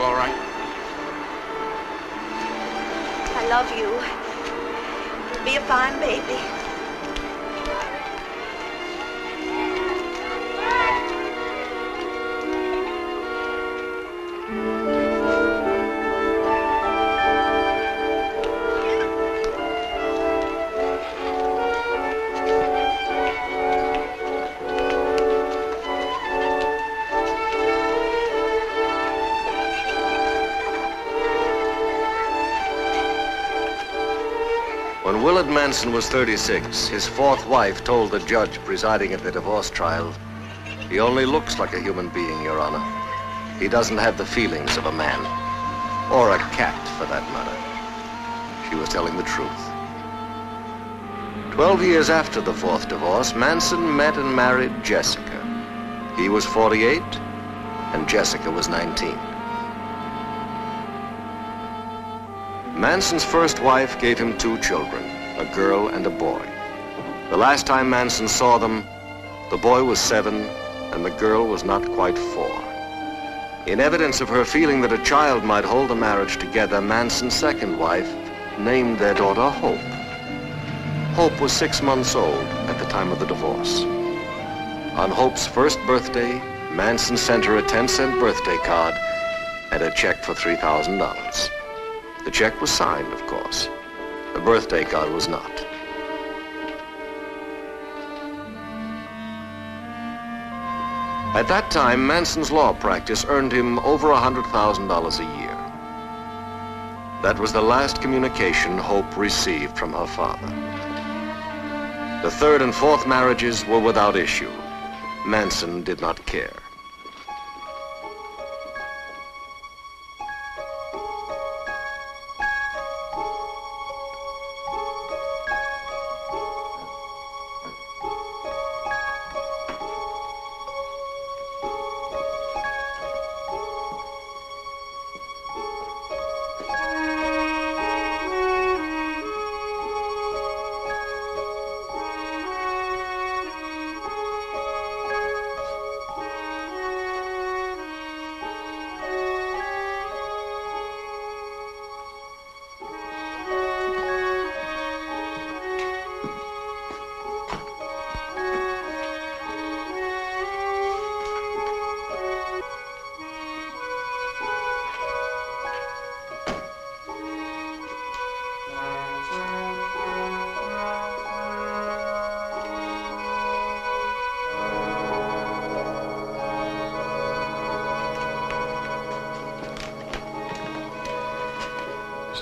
all right? I love you. You'll be a fine baby. When Willard Manson was 36, his fourth wife told the judge presiding at the divorce trial, "He only looks like a human being, Your Honor. He doesn't have the feelings of a man, or a cat, for that matter." She was telling the truth. 12 years after the fourth divorce, Manson met and married Jessica. He was 48, and Jessica was 19. Manson's first wife gave him 2 children, a girl and a boy. The last time Manson saw them, the boy was 7 and the girl was not quite 4. In evidence of her feeling that a child might hold the marriage together, Manson's second wife named their daughter Hope. Hope was 6 months old at the time of the divorce. On Hope's first birthday, Manson sent her a 10-cent birthday card and a check for $3,000. The check was signed, of course. The birthday card was not. At that time, Manson's law practice earned him over $100,000 a year. That was the last communication Hope received from her father. The third and fourth marriages were without issue. Manson did not care.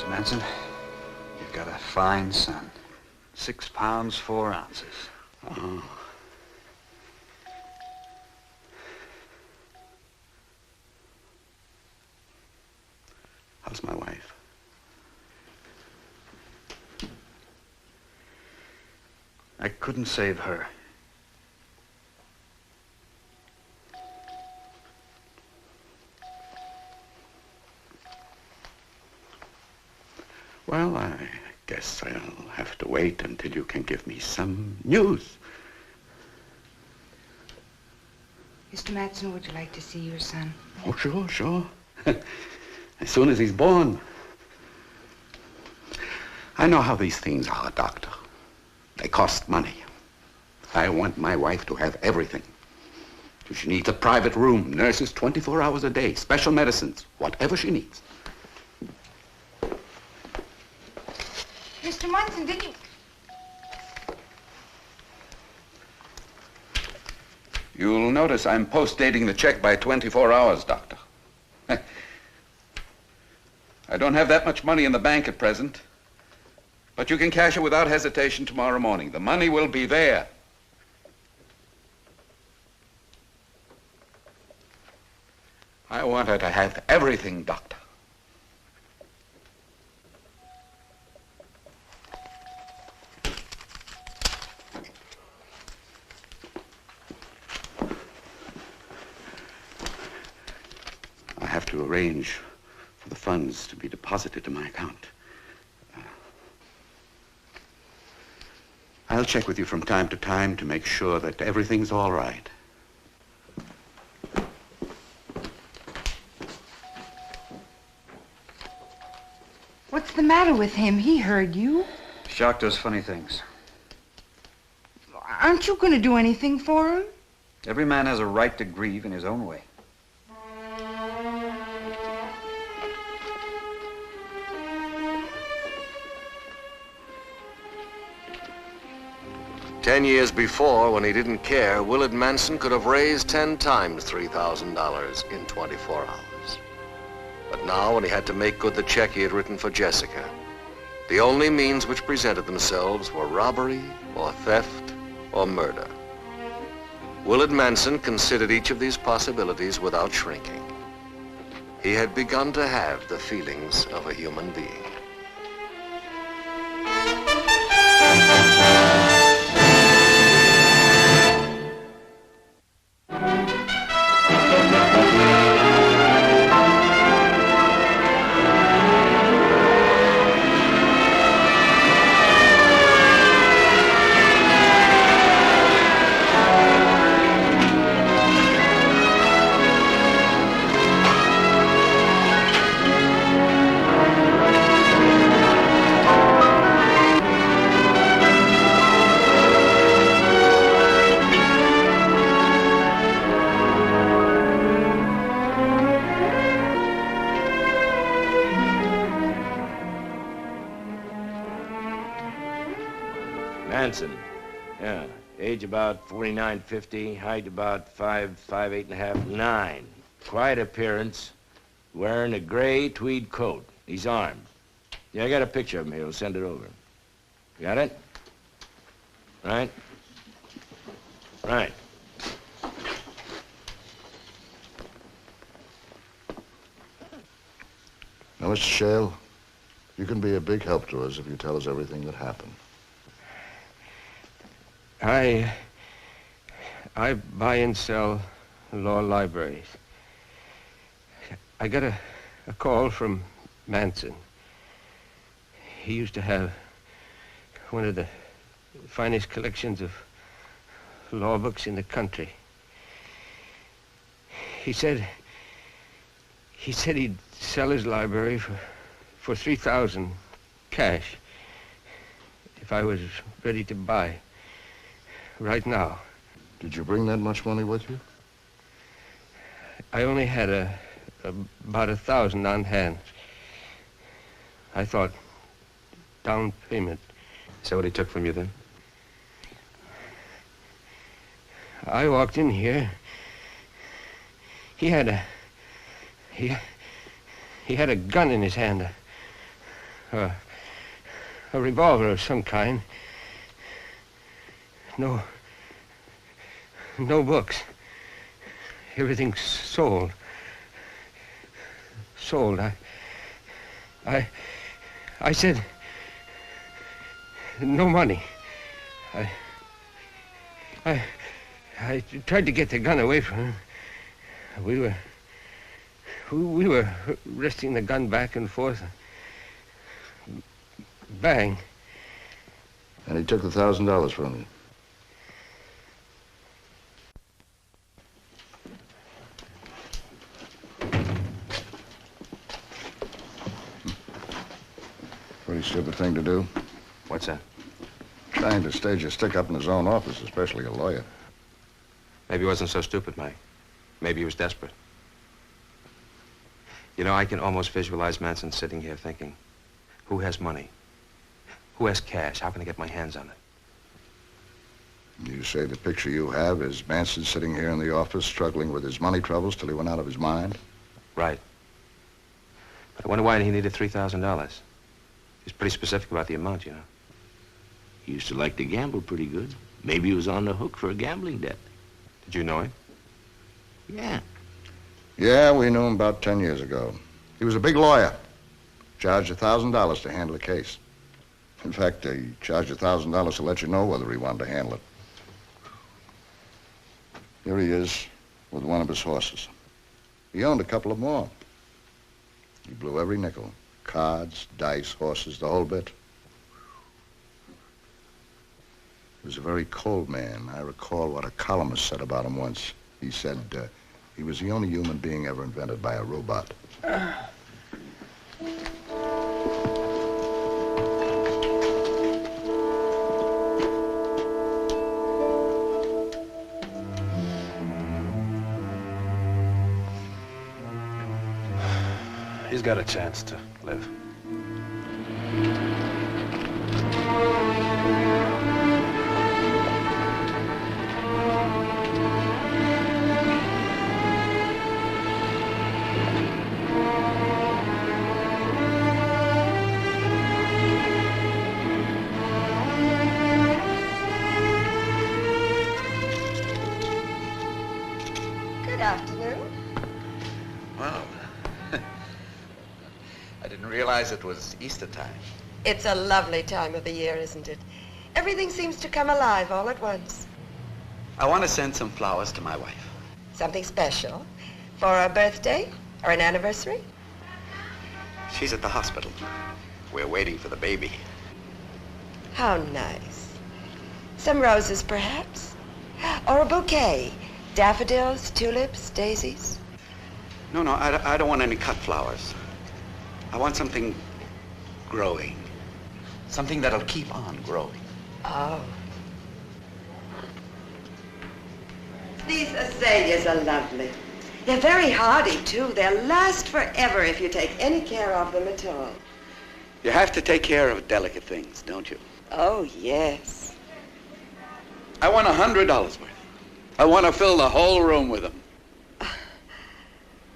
Manson, you've got a fine son. 6 pounds, 4 ounces. Oh. How's my wife? I couldn't save her. Well, I guess I'll have to wait until you can give me some news. Mr. Matson, would you like to see your son? Oh, sure. As soon as he's born. I know how these things are, Doctor. They cost money. I want my wife to have everything. She needs a private room, nurses 24 hours a day, special medicines, whatever she needs. Mr. Munson, did you... You'll notice I'm post-dating the check by 24 hours, Doctor. I don't have that much money in the bank at present, but you can cash it without hesitation tomorrow morning. The money will be there. I want her to have everything, Doctor. I have to arrange for the funds to be deposited to my account. I'll check with you from time to time to make sure that everything's all right. What's the matter with him? He heard you. Shock does funny things. Aren't you going to do anything for him? Every man has a right to grieve in his own way. Ten years before, when he didn't care, Willard Manson could have raised 10 times $3,000 in 24 hours. But now, when he had to make good the check he had written for Jessica, the only means which presented themselves were robbery or theft or murder. Willard Manson considered each of these possibilities without shrinking. He had begun to have the feelings of a human being. Manson. Yeah. Age about 49, 50. Height about 5', 8.5, 9. Quiet appearance. Wearing a gray tweed coat. He's armed. Yeah, I got a picture of him here. I'll send it over. You got it? Right? Right. Now, Mr. Shale, you can be a big help to us if you tell us everything that happened. I buy and sell law libraries. I got a call from Manson. He used to have one of the finest collections of law books in the country. He said he'd sell his library for $3,000 cash if I was ready to buy right now. Did you bring that much money with you? I only had about $1,000 on hand. I thought down payment. Is that what he took from you then? I walked in here. He had a gun in his hand, a revolver of some kind. No books. Everything's sold. Sold. I said, no money. I tried to get the gun away from him. We were wresting the gun back and forth. Bang. And he took the $1,000 from you. Pretty stupid thing to do. What's that? Trying to stage a stick-up in his own office, especially a lawyer. Maybe he wasn't so stupid, Mike. Maybe he was desperate. You know, I can almost visualize Manson sitting here thinking, who has money? Who has cash? How can I get my hands on it? You say the picture you have is Manson sitting here in the office struggling with his money troubles till he went out of his mind? Right. But I wonder why he needed $3,000. He's pretty specific about the amount, you know. He used to like to gamble pretty good. Maybe he was on the hook for a gambling debt. Did you know him? Yeah. Yeah, we knew him about 10 years ago. He was a big lawyer. Charged $1,000 to handle a case. In fact, he charged $1,000 to let you know whether he wanted to handle it. Here he is with one of his horses. He owned a couple of more. He blew every nickel. Cards, dice, horses, the whole bit. He was a very cold man. I recall what a columnist said about him once. He said he was the only human being ever invented by a robot. He's got a chance to live. Good afternoon. Well, I didn't realize it was Easter time. It's a lovely time of the year, isn't it? Everything seems to come alive all at once. I want to send some flowers to my wife. Something special? For a birthday or an anniversary? She's at the hospital. We're waiting for the baby. How nice. Some roses, perhaps? Or a bouquet? Daffodils, tulips, daisies? No, I don't want any cut flowers. I want something growing. Something that'll keep on growing. Oh. These azaleas are lovely. They're very hardy, too. They'll last forever if you take any care of them at all. You have to take care of delicate things, don't you? Oh, yes. I want $100 worth. I want to fill the whole room with them.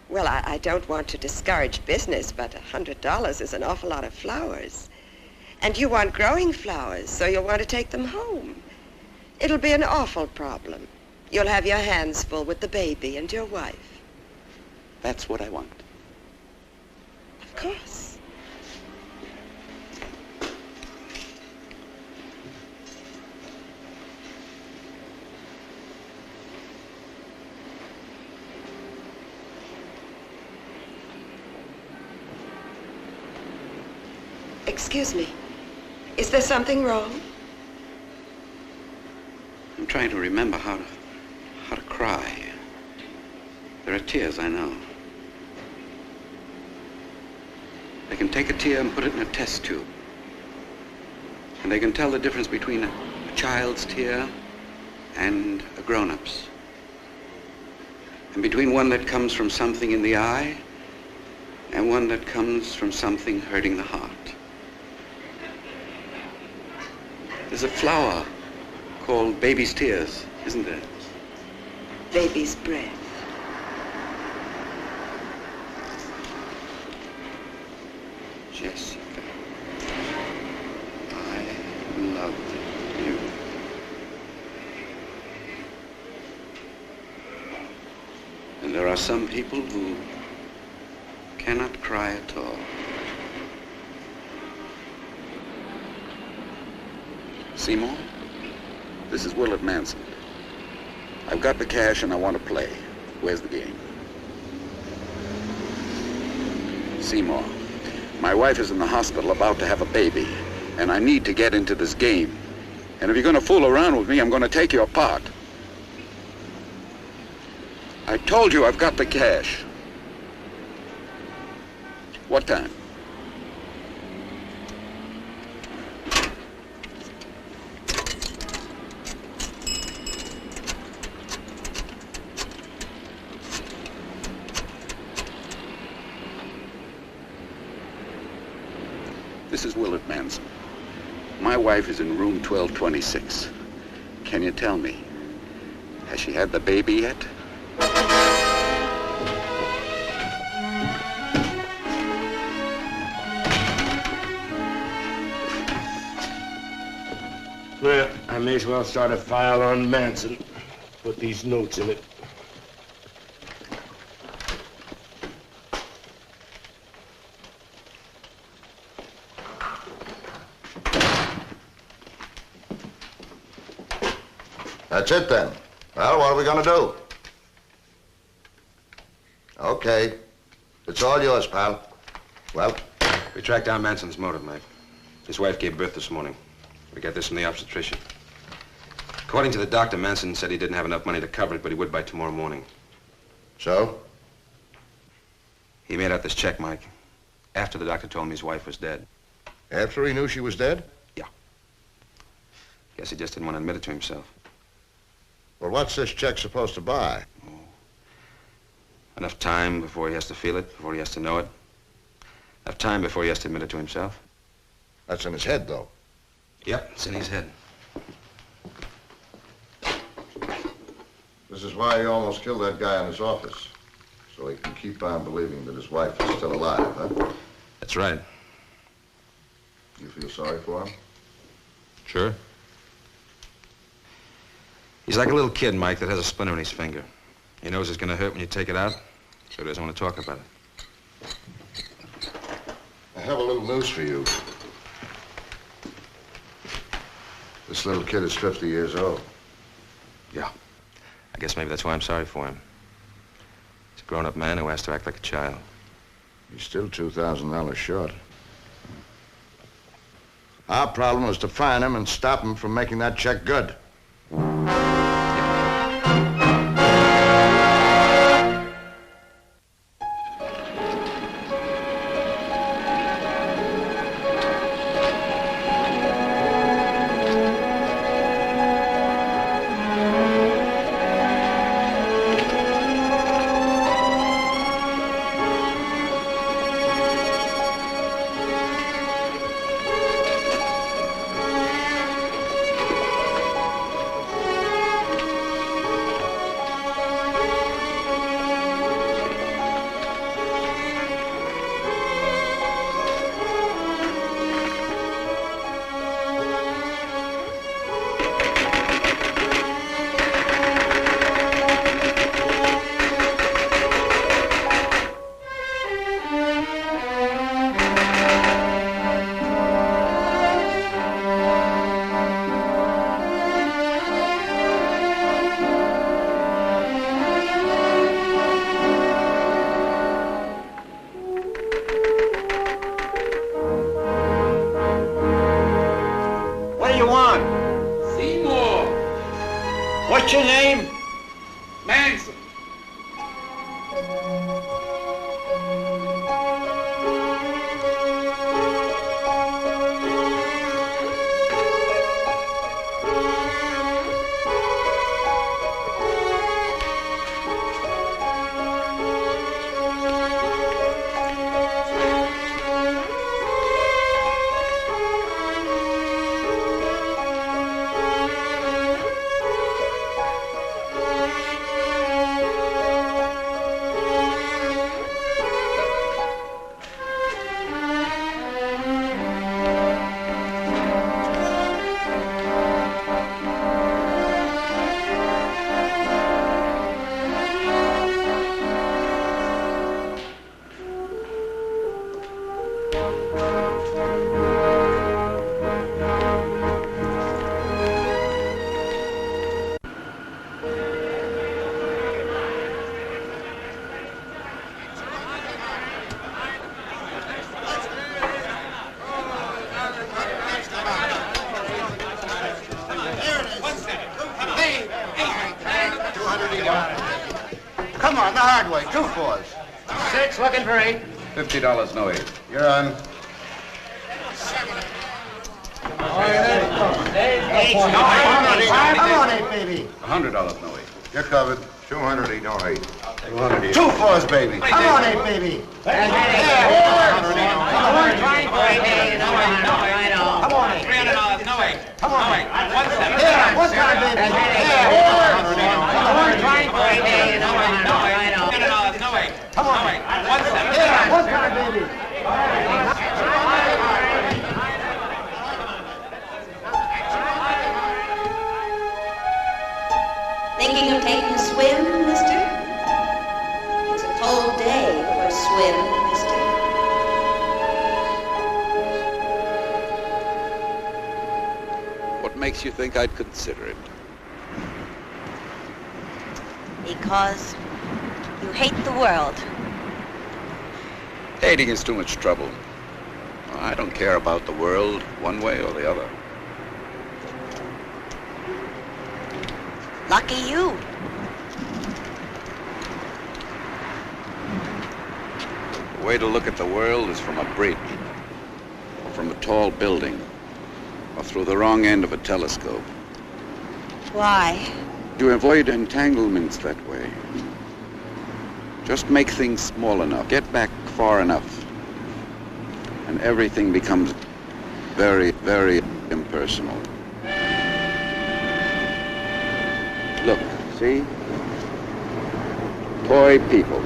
Well, I don't want to discourage business, but $100 is an awful lot of flowers. And you want growing flowers, so you'll want to take them home. It'll be an awful problem. You'll have your hands full with the baby and your wife. That's what I want. Of course. Excuse me. Is there something wrong? I'm trying to remember how to cry. There are tears, I know. They can take a tear and put it in a test tube. And they can tell the difference between a child's tear and a grown-up's. And between one that comes from something in the eye and one that comes from something hurting the heart. There's a flower called baby's tears, isn't there? Baby's breath. Jessica, I love you. And there are some people who cannot cry at all. Seymour, this is Willard Manson. I've got the cash and I want to play. Where's the game? Seymour, my wife is in the hospital about to have a baby, and I need to get into this game. And if you're going to fool around with me, I'm going to take you apart. I told you I've got the cash. What time? This is Willard Manson. My wife is in room 1226. Can you tell me, has she had the baby yet? Well, I may as well start a file on Manson. Put these notes in it. That's it then. Well, what are we gonna do? Okay. It's all yours, pal. Well? We tracked down Manson's motive, Mike. His wife gave birth this morning. We got this from the obstetrician. According to the doctor, Manson said he didn't have enough money to cover it, but he would by tomorrow morning. So? He made out this check, Mike, after the doctor told him his wife was dead. After he knew she was dead? Yeah. Guess he just didn't want to admit it to himself. Well, what's this check supposed to buy? Enough time before he has to feel it, before he has to know it. Enough time before he has to admit it to himself. That's in his head, though. Yep, it's in his head. This is why he almost killed that guy in his office. So he can keep on believing that his wife is still alive, huh? That's right. You feel sorry for him? Sure. He's like a little kid, Mike, that has a splinter in his finger. He knows it's going to hurt when you take it out, so he doesn't want to talk about it. I have a little news for you. This little kid is 50 years old. Yeah. I guess maybe that's why I'm sorry for him. He's a grown-up man who has to act like a child. He's still $2,000 short. Our problem is to find him and stop him from making that check good. What's your name? Manson. Come on, the hard way. 2 fours. 6, looking for 8. $50, no 8. You're on. Come on, 8, baby. $100, no 8. You're covered. 200, no 8. 200. 2 fours, baby. Come on, 8, baby. Come on, $300, no 8. Come on, 1 Yeah, what's time, baby? Come on, 1 Yeah, what's time, baby? Thinking of taking a swim, mister? It's a cold day for a swim, mister. What makes you think I'd consider it? Because you hate the world. Hating is too much trouble. I don't care about the world, one way or the other. Lucky you. The way to look at the world is from a bridge, or from a tall building, or through the wrong end of a telescope. Why? You avoid entanglements that way. Just make things small enough, get back far enough, and everything becomes very, very impersonal. Look, see? Toy people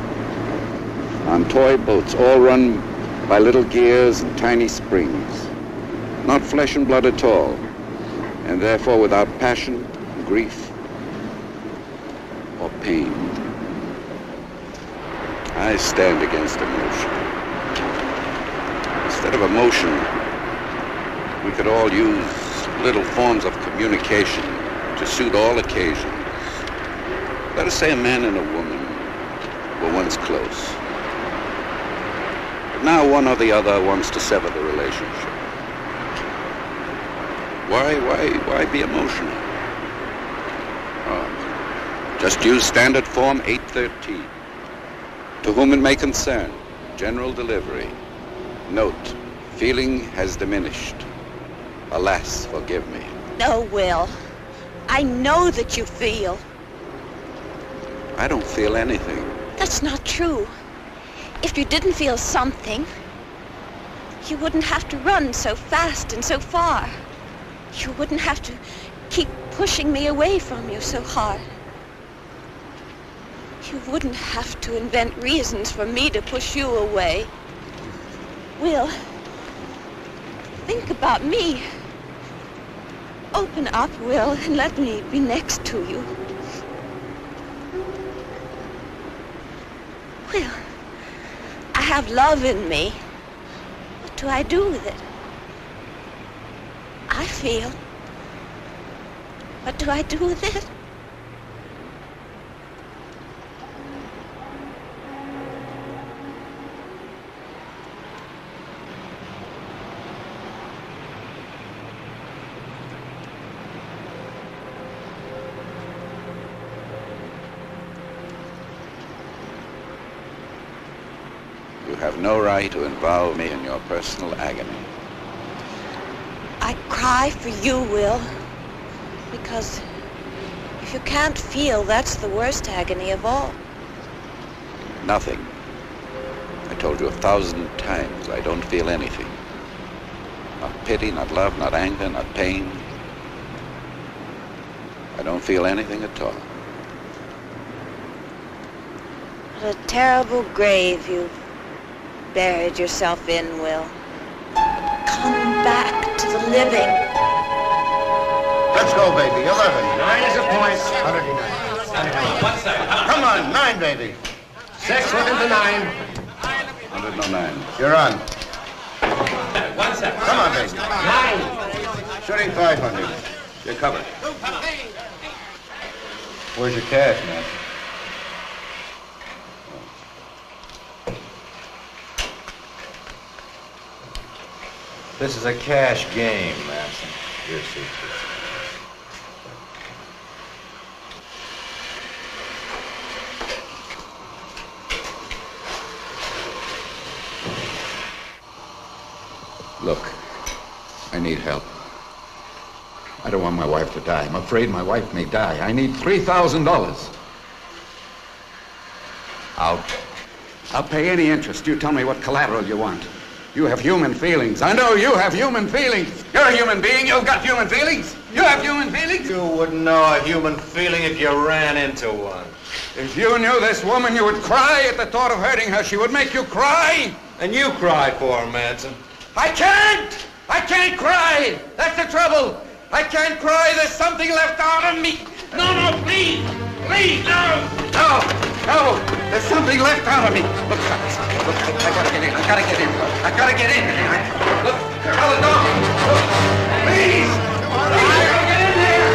on toy boats, all run by little gears and tiny springs. Not flesh and blood at all, and therefore without passion, grief, or pain. I stand against emotion. Instead of emotion, we could all use little forms of communication to suit all occasions. Let us say a man and a woman were once close. But now one or the other wants to sever the relationship. Why be emotional? Oh, just use standard form 813. To whom it may concern, general delivery. Note, feeling has diminished. Alas, forgive me. No, Will. I know that you feel. I don't feel anything. That's not true. If you didn't feel something, you wouldn't have to run so fast and so far. You wouldn't have to keep pushing me away from you so hard. You wouldn't have to invent reasons for me to push you away. Will, think about me. Open up, Will, and let me be next to you. Will, I have love in me. What do I do with it? I feel. What do I do with it? You have no right to involve me in your personal agony. I cry for you, Will, because if you can't feel, that's the worst agony of all. Nothing. I told you 1,000 times I don't feel anything. Not pity, not love, not anger, not pain. I don't feel anything at all. What a terrible grave you've buried yourself in, Will. Come back to the living. Let's go, baby. 11. 9 is a point. 109. 1 second. Come on, 9, baby. 6 looking to 9. 109. You're on. 1 second. Come on, baby. 9. Shooting 500. You're covered. Where's your cash, man? This is a cash game, Manson. Your seat, Look, I need help. I don't want my wife to die. I'm afraid my wife may die. I need $3,000. Out. I'll pay any interest. You tell me what collateral you want. You have human feelings. I know you have human feelings. You're a human being. You've got human feelings. You have human feelings. You wouldn't know a human feeling if you ran into one. If you knew this woman, you would cry at the thought of hurting her. She would make you cry. And you cry for her, Manson. I can't! I can't cry! That's the trouble! I can't cry. There's something left out of me. No, please! Please, no! No! There's something left out of me. Look, I gotta get in. I gotta get in. Look, tell the dog. Look, please! I gotta get in there!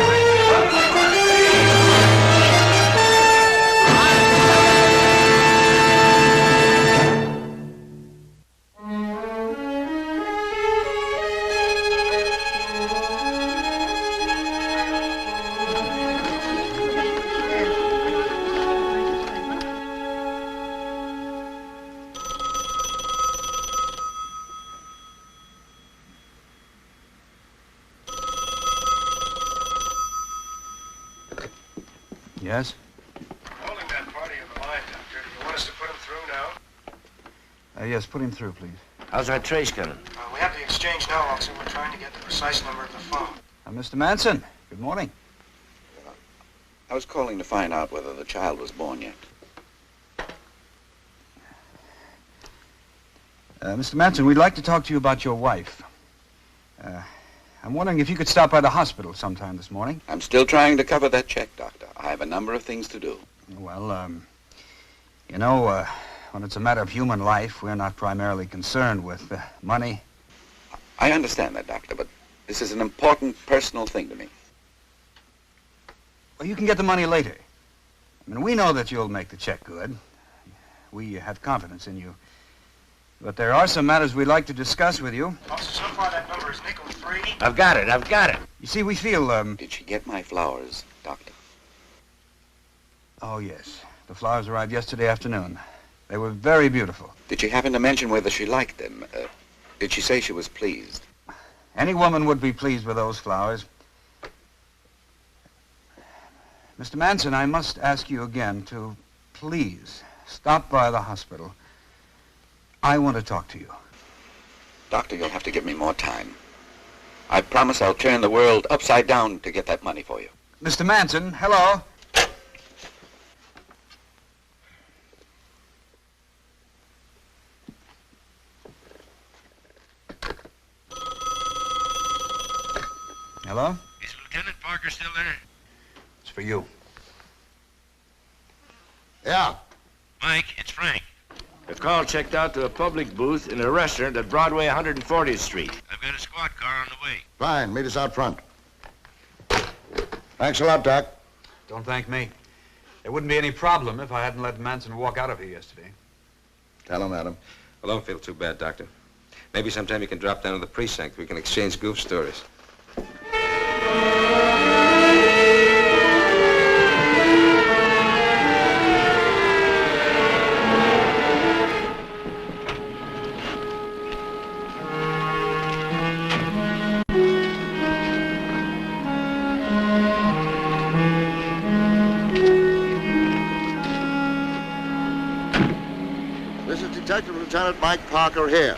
Yes? Holding that party on the line, Doctor. You want us to put him through now? Yes, put him through, please. How's that trace coming? We have the exchange now, officer. We're trying to get the precise number of the phone. Mr. Manson, good morning. I was calling to find out whether the child was born yet. Mr. Manson, we'd like to talk to you about your wife. I'm wondering if you could stop by the hospital sometime this morning. I'm still trying to cover that check, Doctor. I have a number of things to do. Well, you know, when it's a matter of human life, we're not primarily concerned with money. I understand that, Doctor, but this is an important personal thing to me. Well, you can get the money later. I mean, we know that you'll make the check good. We have confidence in you. But there are some matters we'd like to discuss with you. Officer, so far that number is nickel-free. I've got it. You see, we feel, Did she get my flowers, Doctor? Oh, yes. The flowers arrived yesterday afternoon. They were very beautiful. Did she happen to mention whether she liked them? Did she say she was pleased? Any woman would be pleased with those flowers. Mr. Manson, I must ask you again to please stop by the hospital. I want to talk to you. Doctor, you'll have to give me more time. I promise I'll turn the world upside down to get that money for you. Mr. Manson, hello? Hello? Is Lieutenant Parker still there? It's for you. Yeah. Mike, it's Frank. The call checked out to a public booth in a restaurant at Broadway 140th Street. I've got a squad car on the way. Fine. Meet us out front. Thanks a lot, Doc. Don't thank me. There wouldn't be any problem if I hadn't let Manson walk out of here yesterday. Tell him, Adam. Well, don't feel too bad, Doctor. Maybe sometime you can drop down to the precinct. We can exchange goof stories. Detective Lieutenant Mike Parker here.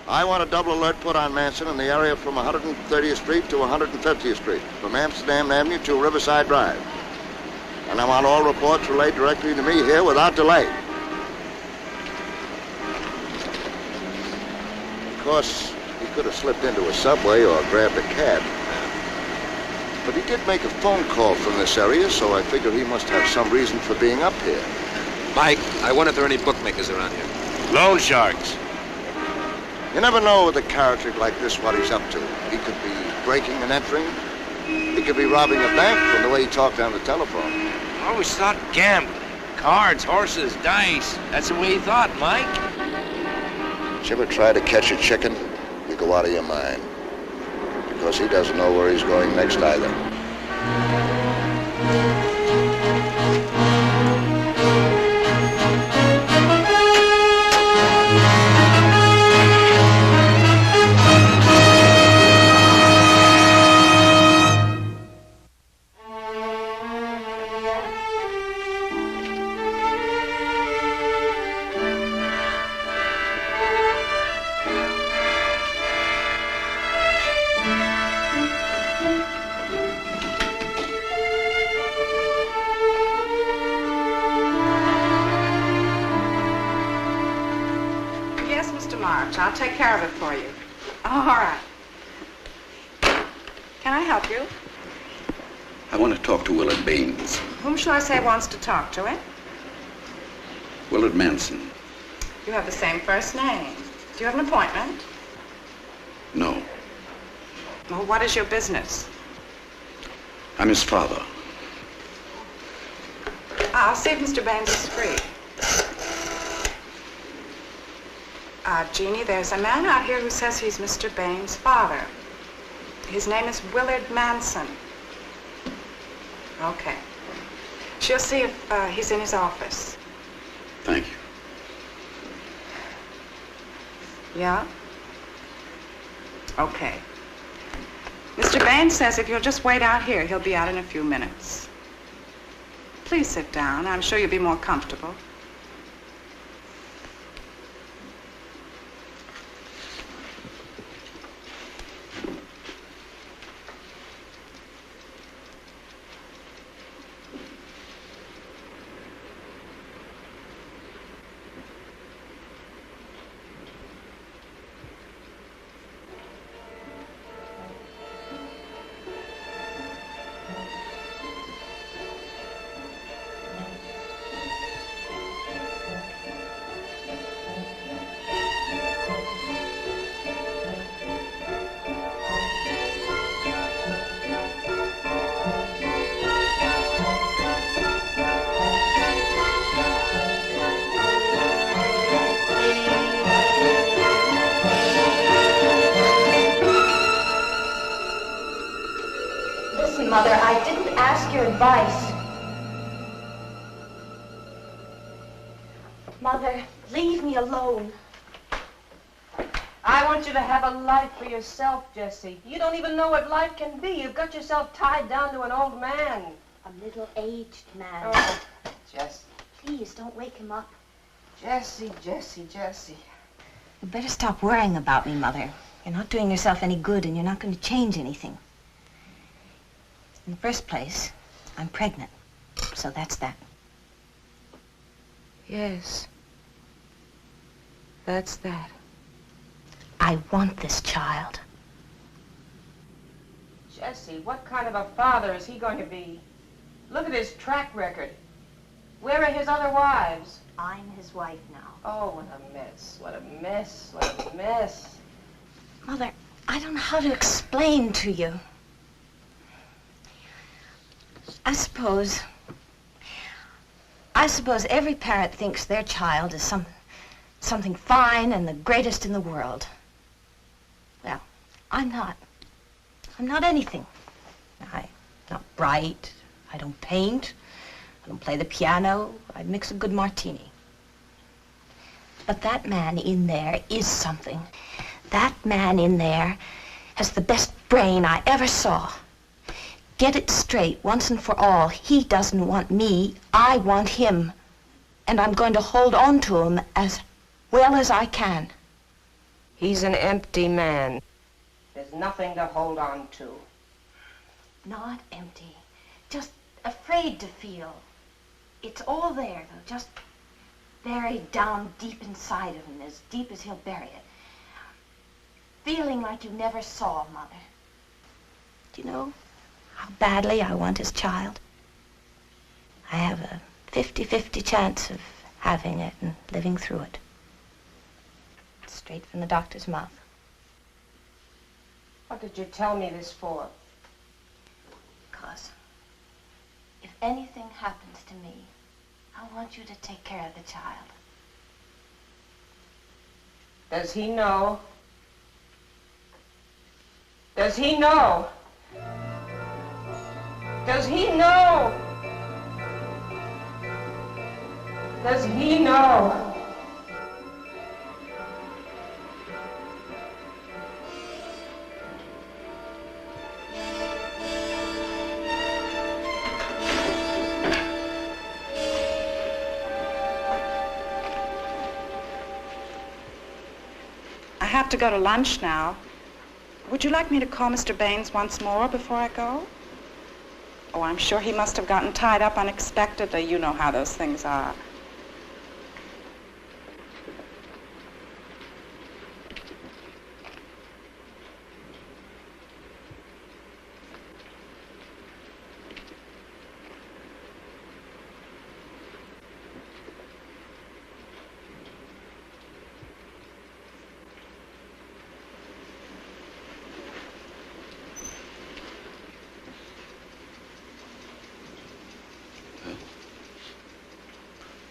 I want a double alert put on Manson in the area from 130th Street to 150th Street, from Amsterdam Avenue to Riverside Drive. And I want all reports relayed directly to me here without delay. Of course, he could have slipped into a subway or grabbed a cab. But he did make a phone call from this area, so I figure he must have some reason for being up here. Mike, I wonder if there are any bookmakers around here. Loan sharks. You never know with a character like this what he's up to. He could be breaking and entering. He could be robbing a bank from the way he talked on the telephone. I always thought gambling. Cards, horses, dice. That's the way he thought, Mike. Did you ever try to catch a chicken? You go out of your mind. Because he doesn't know where he's going next either. I'll take care of it for you. All right. Can I help you? I want to talk to Willard Baines. Whom shall I say wants to talk to him? Willard Manson. You have the same first name. Do you have an appointment? No. Well, what is your business? I'm his father. I'll see if Mr. Baines is free. Jeannie, there's a man out here who says he's Mr. Baines' father. His name is Willard Manson. Okay. She'll see if he's in his office. Thank you. Yeah? Okay. Mr. Baines says if you'll just wait out here, he'll be out in a few minutes. Please sit down. I'm sure you'll be more comfortable. advice. Mother, leave me alone. I want you to have a life for yourself, Jessie. You don't even know what life can be. You've got yourself tied down to an old man. A middle-aged man. Oh, Jessie. Please, don't wake him up. Jessie, Jessie, Jessie. You better stop worrying about me, Mother. You're not doing yourself any good, and you're not going to change anything. In the first place, I'm pregnant. So that's that. Yes. That's that. I want this child. Jessie, what kind of a father is he going to be? Look at his track record. Where are his other wives? I'm his wife now. Oh, what a mess. What a mess. What a mess. Mother, I don't know how to explain to you. I suppose every parent thinks their child is something fine and the greatest in the world. Well, I'm not. I'm not anything. I'm not bright. I don't paint. I don't play the piano. I mix a good martini. But that man in there is something. That man in there has the best brain I ever saw. Get it straight once and for all. He doesn't want me. I want him. And I'm going to hold on to him as well as I can. He's an empty man. There's nothing to hold on to. Not empty. Just afraid to feel. It's all there, though. Just buried down deep inside of him, as deep as he'll bury it. Feeling like you never saw, Mother. Do you know how badly I want his child? I have a 50-50 chance of having it and living through it. Straight from the doctor's mouth. What did you tell me this for? Because if anything happens to me, I want you to take care of the child. Does he know? Does he know? Does he know? Does he know? I have to go to lunch now. Would you like me to call Mr. Baines once more before I go? Oh, I'm sure he must have gotten tied up unexpectedly. You know how those things are.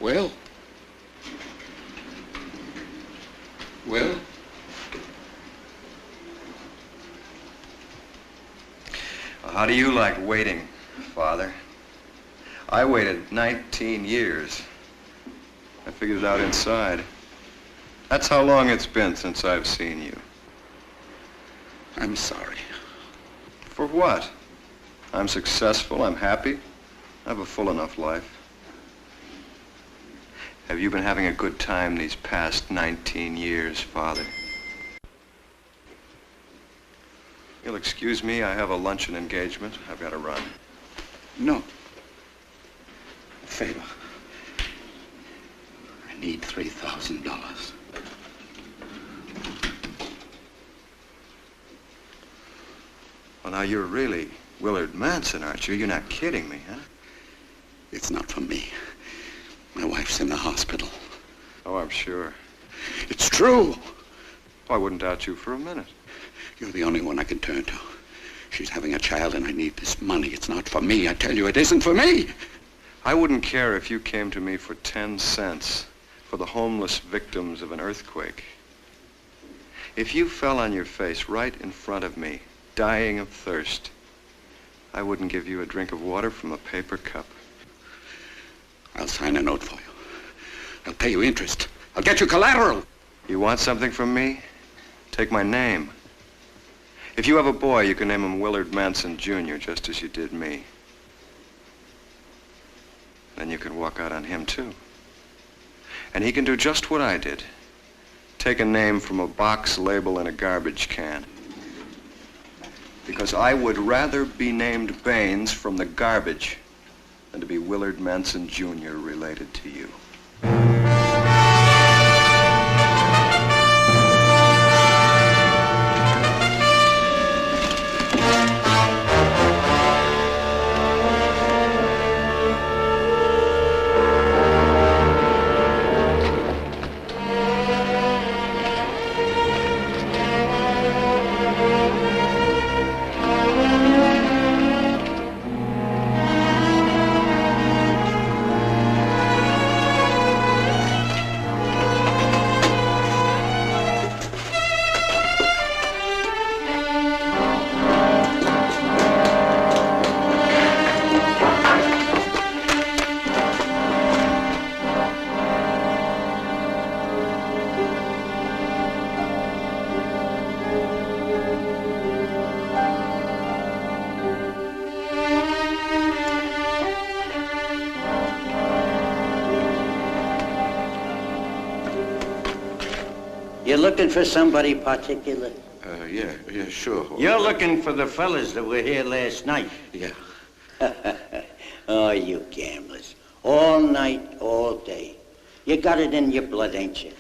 Well? Well? How do you like waiting, Father? I waited 19 years. I figured it out inside. That's how long it's been since I've seen you. I'm sorry. For what? I'm successful, I'm happy, I have a full enough life. Have you been having a good time these past 19 years, Father? You'll excuse me, I have a luncheon engagement. I've got to run. No. A favor. I need $3,000. Well, now, you're really Willard Manson, aren't you? You're not kidding me, huh? It's not for me. My wife's in the hospital. Oh, I'm sure. It's true. Oh, I wouldn't doubt you for a minute. You're the only one I can turn to. She's having a child and I need this money. It's not for me. I tell you, it isn't for me. I wouldn't care if you came to me for 10 cents for the homeless victims of an earthquake. If you fell on your face right in front of me, dying of thirst, I wouldn't give you a drink of water from a paper cup. I'll sign a note for you. I'll pay you interest. I'll get you collateral. You want something from me? Take my name. If you have a boy, you can name him Willard Manson Jr., just as you did me. Then you can walk out on him, too. And he can do just what I did. Take a name from a box label in a garbage can. Because I would rather be named Baines from the garbage than to be Willard Manson Jr. related to you. You're looking for somebody particular? Yeah, sure. You're looking for the fellas that were here last night? Yeah. Oh, you gamblers. All night, all day. You got it in your blood, ain't you?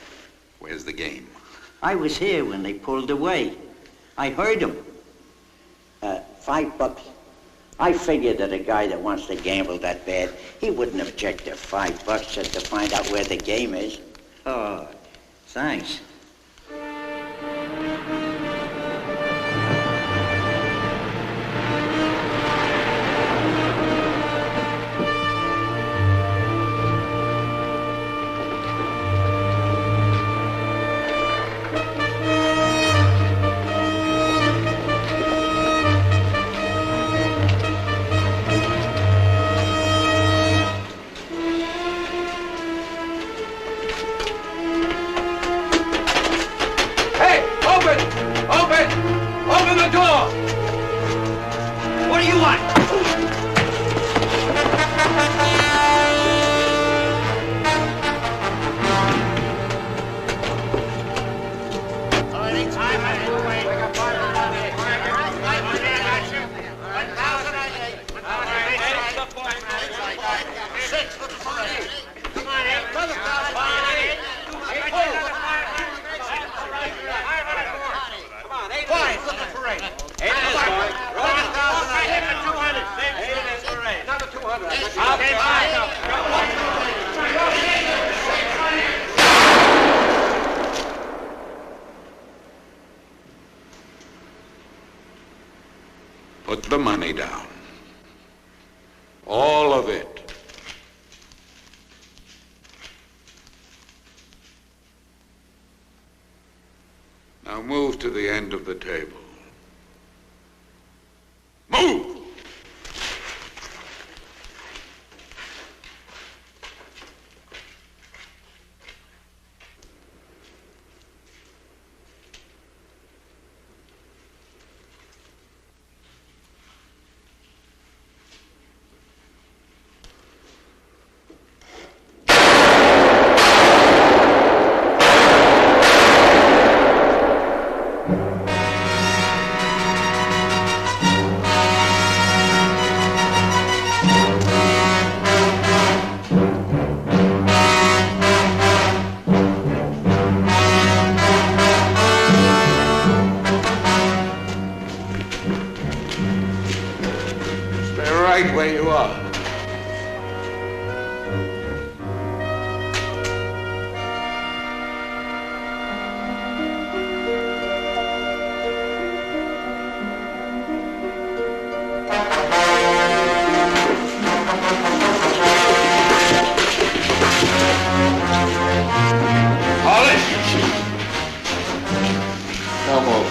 Where's the game? I was here when they pulled away. I heard them. $5. I figured that a guy that wants to gamble that bad, he wouldn't object to $5 just to find out where the game is. Oh, thanks. Put the money down. All of it. Now move to the end of the table. Move! Right where you are. Come over.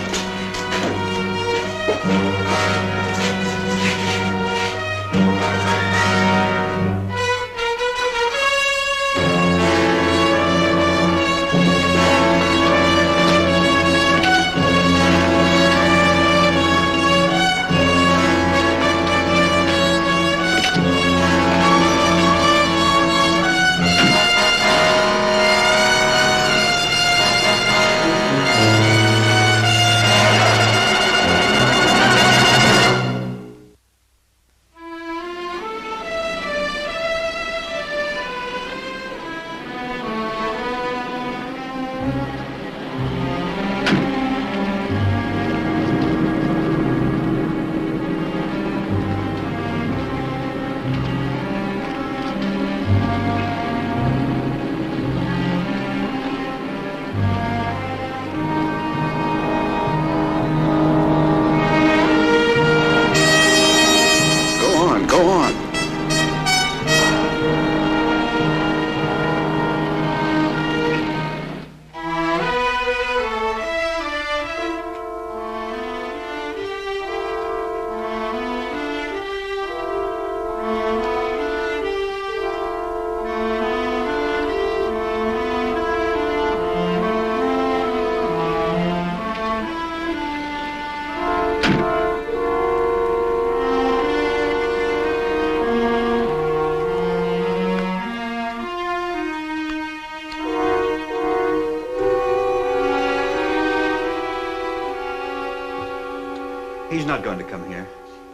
He's not going to come here.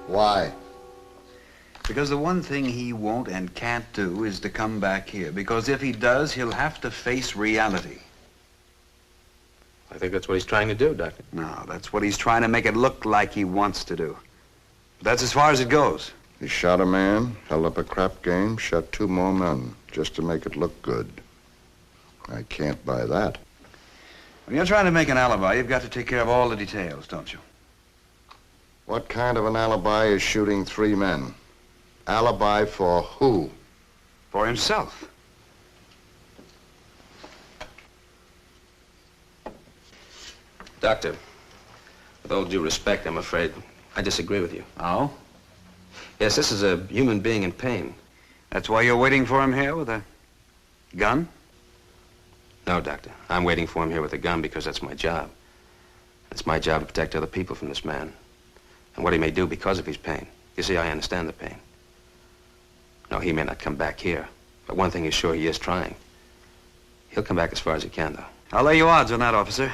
Why? Because the one thing he won't and can't do is to come back here. Because if he does, he'll have to face reality. I think that's what he's trying to do, Doctor. No, that's what he's trying to make it look like he wants to do. But that's as far as it goes. He shot a man, held up a crap game, shot 2 more men, just to make it look good. I can't buy that. When you're trying to make an alibi, you've got to take care of all the details, don't you? What kind of an alibi is shooting 3 men? Alibi for who? For himself. Doctor, with all due respect, I'm afraid I disagree with you. Oh? Yes, this is a human being in pain. That's why you're waiting for him here with a gun? No, Doctor. I'm waiting for him here with a gun because that's my job. It's my job to protect other people from this man and what he may do because of his pain. You see, I understand the pain. No, he may not come back here, but one thing is sure, he is trying. He'll come back as far as he can, though. I'll lay you odds on that, officer.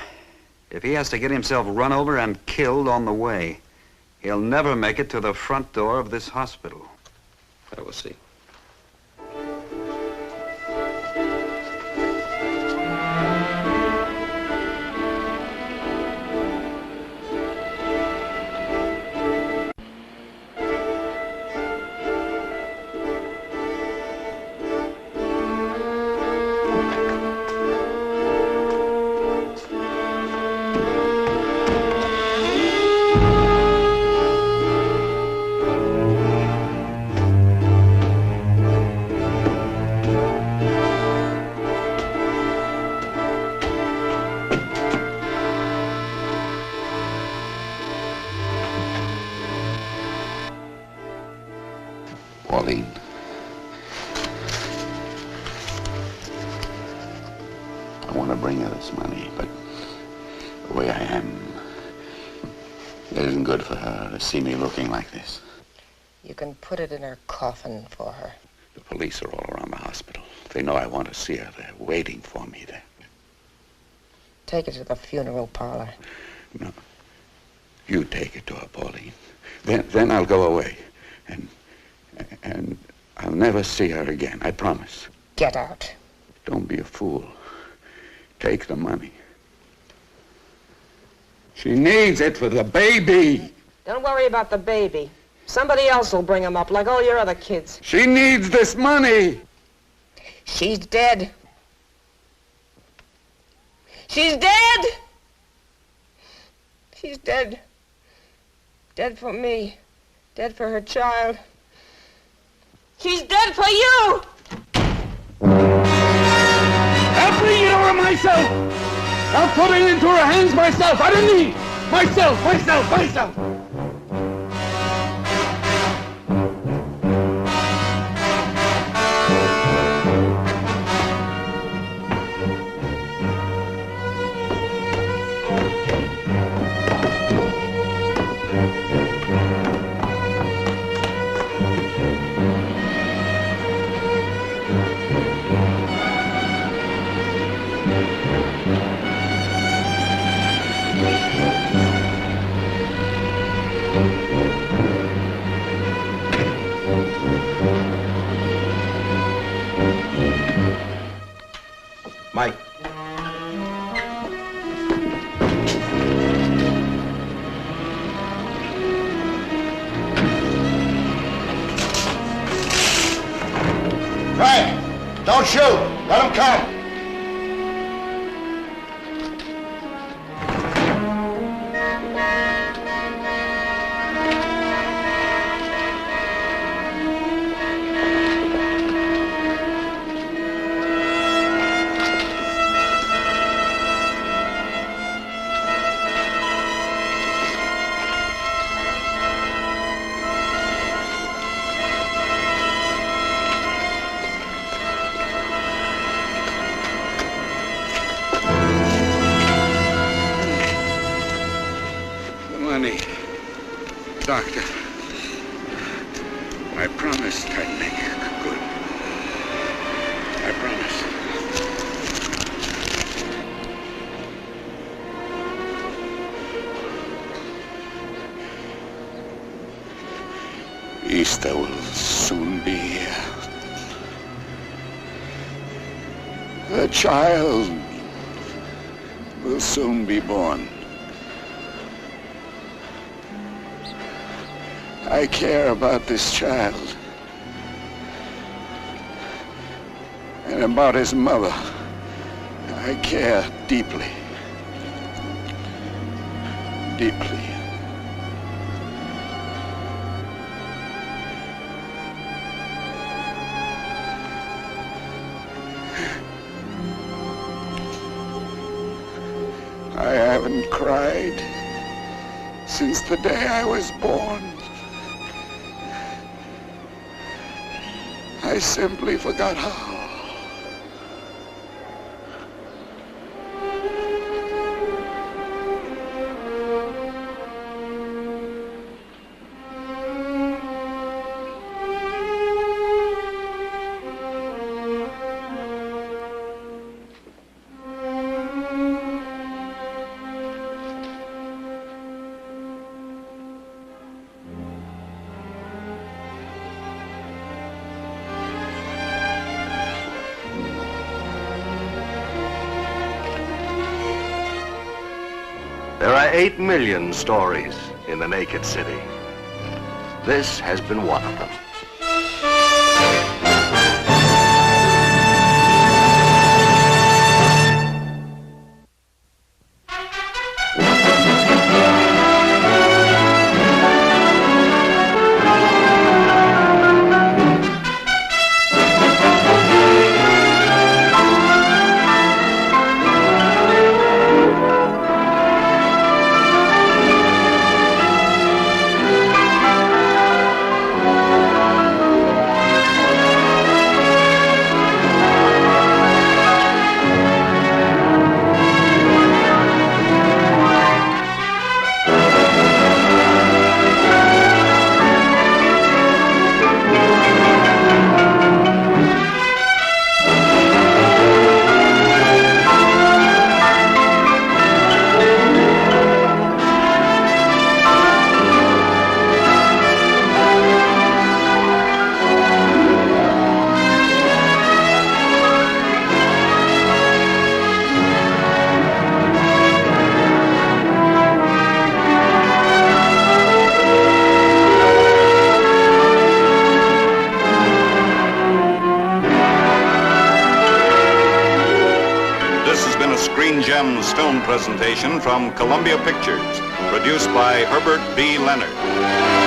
If he has to get himself run over and killed on the way, he'll never make it to the front door of this hospital. I will see. Pauline. I want to bring her this money, but the way I am, it isn't good for her to see me looking like this. You can put it in her coffin for her. The police are all around the hospital. They know I want to see her. They're waiting for me there. Take it to the funeral parlor. No. You take it to her, Pauline. Then I'll go away. And I'll never see her again, I promise. Get out. Don't be a fool. Take the money. She needs it for the baby. Don't worry about the baby. Somebody else will bring him up, like all your other kids. She needs this money. She's dead. She's dead! She's dead. Dead for me. Dead for her child. She's dead for you! I'll bring it over myself! I'll put it into her hands myself! I don't need myself! Mike. Frank, don't shoot. Let him come. Doctor, I promised I'd make it good. I promise. Easter will soon be here. The child will soon be born. I care about this child and about his mother. I care deeply. Deeply. I haven't cried since the day I was born. I simply forgot how. There are 8 million stories in the naked city. This has been one of them. Screen Gems film presentation from Columbia Pictures, produced by Herbert B. Leonard.